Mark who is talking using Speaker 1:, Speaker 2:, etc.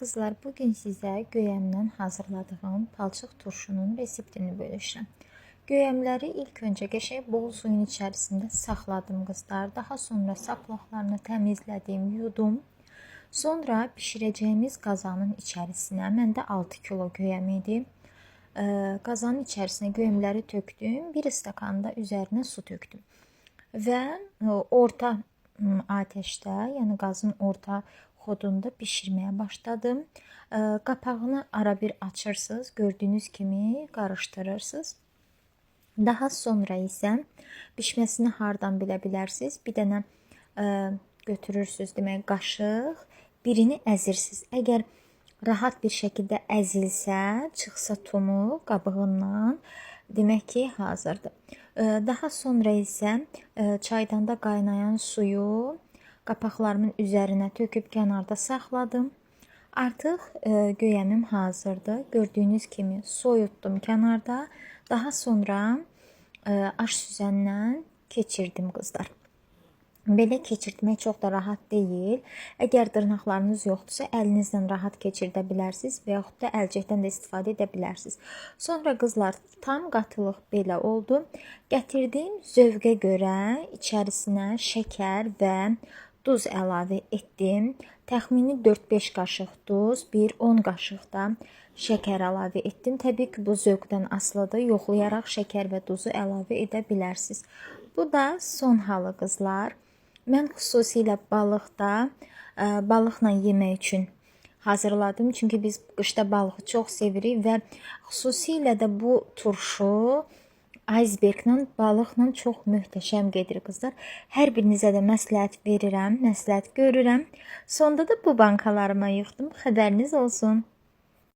Speaker 1: Kızlar, bugün sizə göyəmdən hazırladığım palçıq turşunun reseptini bölüşürəm. Göyəmləri ilk öncə qəşəng bol suyun içərisində saxladım qızlar. Daha sonra saplaqlarını təmizlədim, yudum. Sonra bişirəcəyimiz qazanın içərisinə, məndə 6 kilo göyəm idi. Qazanın içərisinə göyəmləri tökdüm. 1 stakan da üzərinə su tökdüm. Və orta ateşdə, yəni qazın orta xodunda bişirməyə başladım. Qapağını ara bir açırsınız, gördüyünüz kimi qarışdırırsınız. Daha sonra isə bişməsini hardan bilə bilərsiniz? Bir dənə götürürsünüz, demək qaşıq, birini əzirsiniz. Əgər rahat bir şəkildə əzilsə, çıxsa tumu qabığından, demək ki, hazırdır. Daha sonra isə çaydanda qaynayan suyu qapaqlarımın üzərinə töküb kənarda saxladım. Artıq göyəmim hazırdır. Gördüyünüz kimi soyutdum kənarda. Daha sonra aş süzəndən keçirdim qızlar. Belə keçirtmək çox da rahat deyil. Əgər dırnaqlarınız yoxdursa, əlinizlə rahat keçirdə bilərsiniz və yaxud da əlcəkdən də istifadə edə bilərsiniz. Sonra qızlar, tam qatılıq belə oldu. Gətirdim, zövqə görə içərisinə şəkər və duz əlavə etdim. Təxmini 4-5 qaşıq duz, 1-10 qaşıq da şəkər əlavə etdim. Təbii ki, bu zövqdən asılıdır. Yoxlayaraq şəkər və duzu əlavə edə bilərsiniz. Bu da son halı qızlar. Mən xüsusilə balıqla yemək üçün hazırladım. Çünki biz qışda balığı çox sevirik və xüsusilə də bu turşu iceberglə, balıqla çox möhtəşəm gedir qızlar. Hər birinizə də məsləhət verirəm, məsləhət görürəm. Sonda da bu bankalarıma yığdım. Xəbəriniz olsun.